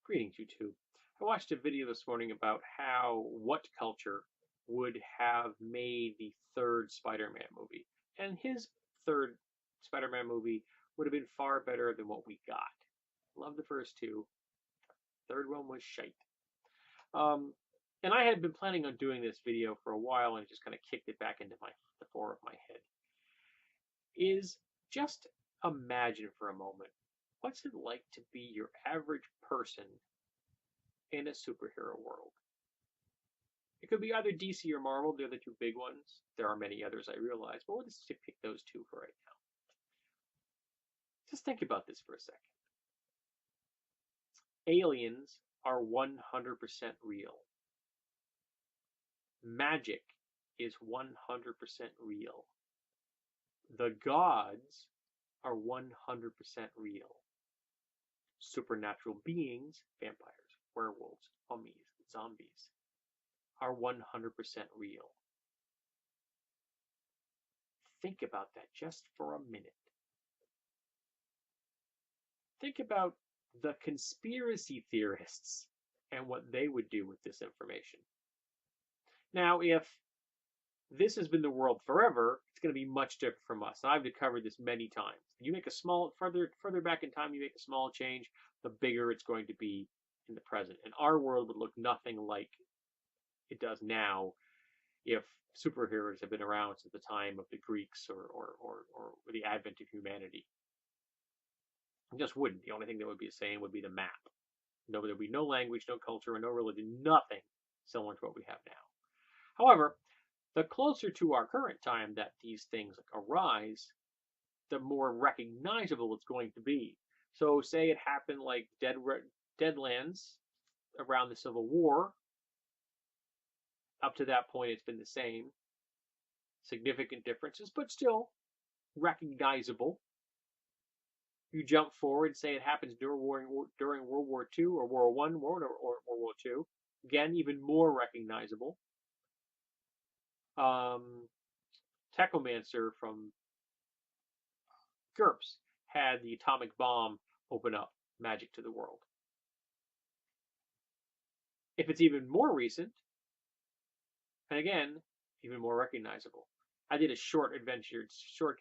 Greetings, YouTube. I watched a video this morning about what culture would have made the third Spider-Man movie. And his third Spider-Man movie would have been far better than what we got. Love the first two. Third one was shite. Um, and I had been planning on doing this video for a while and it just kind of kicked it back into the fore of my head. Just imagine for a moment, what's it like to be your average person in a superhero world? It could be either DC or Marvel. They're the two big ones. There are many others, I realize, but we'll just pick those two for right now. Just think about this for a second. Aliens are 100% real. Magic is 100% real. The gods are 100% real. Supernatural beings, vampires, werewolves, mummies, zombies, are 100% real. Think about that just for a minute. Think about the conspiracy theorists and what they would do with this information. Now, if this has been the world forever, it's going to be much different from us. I've covered this many times. You make a small, further back in time, you make a small change, the bigger it's going to be in the present. And our world would look nothing like it does now if superheroes have been around since the time of the Greeks or the advent of humanity. It just wouldn't. The only thing that would be the same would be the map. There would be no language, no culture, and no religion, nothing similar to what we have now. However, the closer to our current time that these things arise, the more recognizable it's going to be. So say it happened like Deadlands around the Civil War. Up to that point, it's been the same. Significant differences, but still recognizable. You jump forward, say it happens during World War II or World War I or World War II. Again, even more recognizable. Techomancer from GURPS had the atomic bomb open up magic to the world. If it's even more recent, and again, even more recognizable. I did a short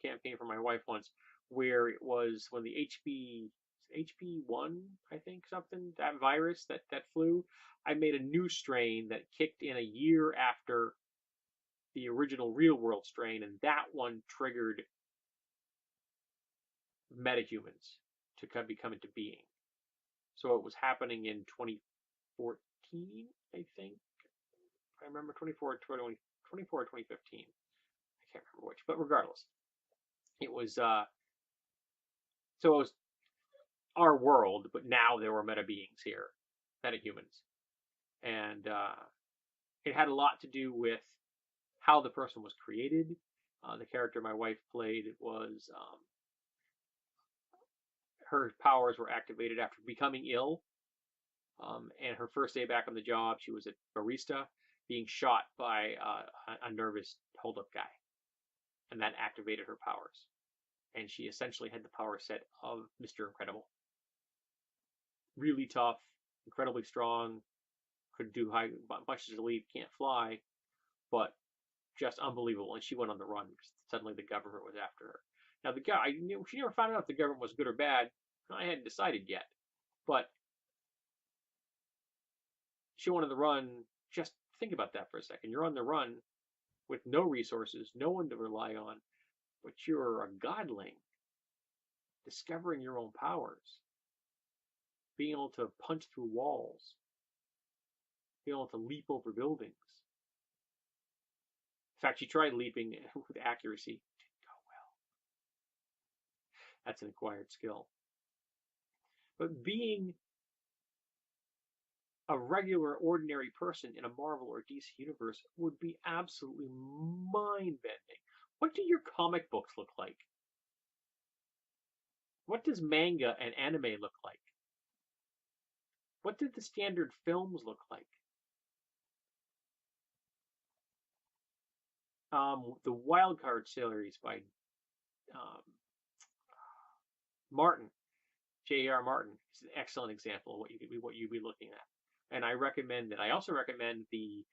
campaign for my wife once where it was when the HP1, I think something, that virus, that flu, I made a new strain that kicked in a year after the original real world strain, and that one triggered metahumans to come into being. So it was happening in 2014, I think. I remember 24 or 2015. I can't remember which, but regardless, it was so it was our world, but now there were meta beings here, metahumans, and it had a lot to do with how the person was created. The character my wife played, it was her powers were activated after becoming ill, and her first day back on the job, she was a barista being shot by a nervous hold-up guy, and that activated her powers, and she essentially had the power set of Mr. Incredible. Really tough, incredibly strong, could do much as a leap, can't fly, but just unbelievable. And she went on the run because suddenly the government was after her. Now she never found out if the government was good or bad. I hadn't decided yet, but she went on the run. Just think about that for a second. You're on the run with no resources, no one to rely on, but you're a godling, discovering your own powers, being able to punch through walls, being able to leap over buildings. In fact, she tried leaping with accuracy. Didn't go well. That's an acquired skill. But being a regular, ordinary person in a Marvel or DC universe would be absolutely mind-bending. What do your comic books look like? What does manga and anime look like? What did the standard films look like? The Wildcard series by Martin J.R. Martin is an excellent example of what you'd be looking at. And I also recommend the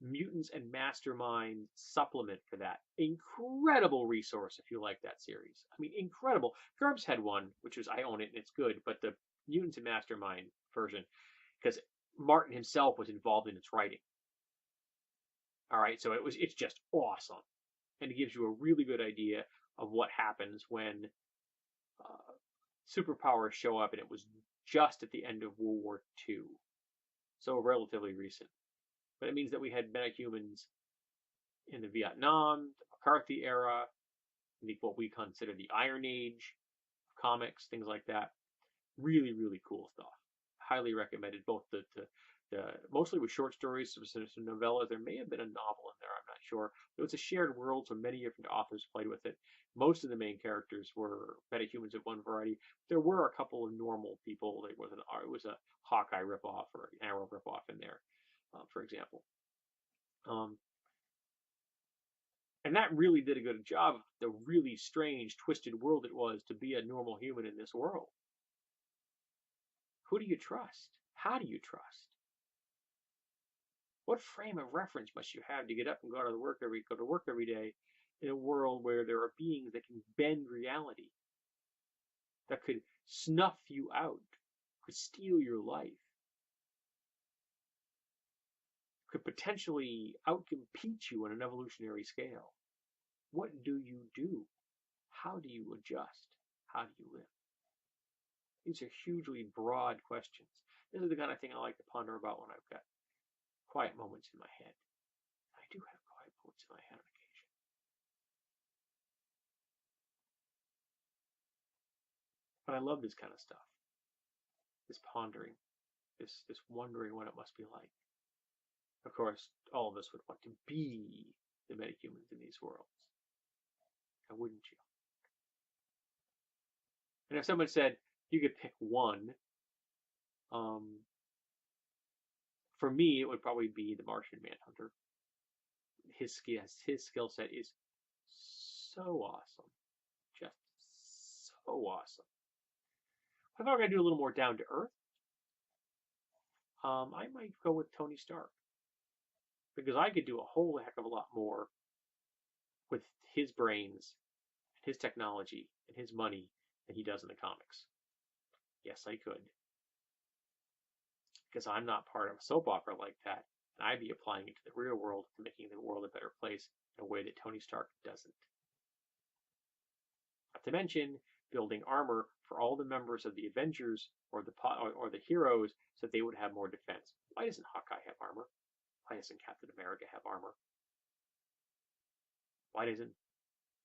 Mutants and Mastermind supplement for that. Incredible resource if you like that series. I mean, incredible. GURPS had one, which was, I own it and it's good, but the Mutants and Mastermind version, because Martin himself was involved in its writing. All right, so it's just awesome, and it gives you a really good idea of what happens when superpowers show up, and it was just at the end of World War II, so relatively recent. But it means that we had metahumans in the Vietnam, the McCarthy era, what we consider the Iron Age comics, things like that. Really, really cool stuff. Highly recommended. Both the mostly with short stories, some novellas. There may have been a novel in there. I'm not sure. It was a shared world, so many different authors played with it. Most of the main characters were metahumans of one variety. There were a couple of normal people. It was a Hawkeye ripoff or an Arrow ripoff in there, for example. And that really did a good job of the really strange, twisted world it was to be a normal human in this world. Who do you trust? How do you trust? What frame of reference must you have to get up and go to work every day in a world where there are beings that can bend reality, that could snuff you out, could steal your life, could potentially outcompete you on an evolutionary scale? What do you do? How do you adjust? How do you live? These are hugely broad questions. This is the kind of thing I like to ponder about when I've got quiet moments in my head. I do have quiet moments in my head on occasion. But I love this kind of stuff. This pondering, this wondering what it must be like. Of course, all of us would want to be the metahumans in these worlds. Now, wouldn't you? And if someone said you could pick one, for me, it would probably be the Martian Manhunter. His skill set is so awesome, just so awesome. If I were going to do a little more down to earth, I might go with Tony Stark, because I could do a whole heck of a lot more with his brains, his technology, and his money than he does in the comics. Yes, I could, because I'm not part of a soap opera like that, and I'd be applying it to the real world to making the world a better place in a way that Tony Stark doesn't. Not to mention building armor for all the members of the Avengers or the heroes so that they would have more defense. Why doesn't Hawkeye have armor? Why doesn't Captain America have armor? Why doesn't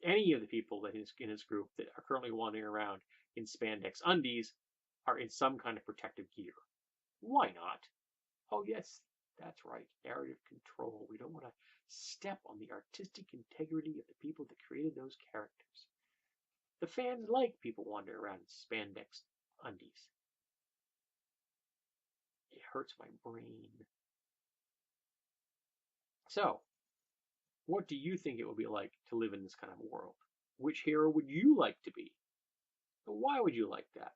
any of the people that in his group that are currently wandering around in spandex undies are in some kind of protective gear? Why not? Oh yes, that's right, narrative control. We don't want to step on the artistic integrity of the people that created those characters. The fans like people wandering around in spandex undies. It hurts my brain. So, what do you think it would be like to live in this kind of world? Which hero would you like to be? And why would you like that?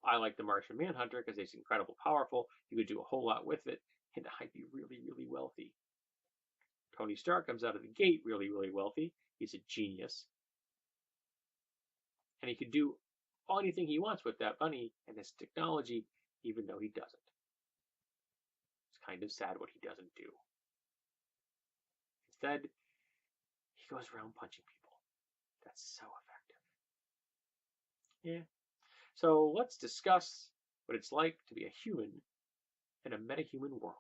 I like the Martian Manhunter because he's incredibly powerful. You could do a whole lot with it, and I'd be really, really wealthy. Tony Stark comes out of the gate really, really wealthy. He's a genius. And he could do anything he wants with that money and this technology, even though he doesn't. It's kind of sad what he doesn't do. Instead, he goes around punching people. That's so effective. Yeah. So let's discuss what it's like to be a human in a metahuman world.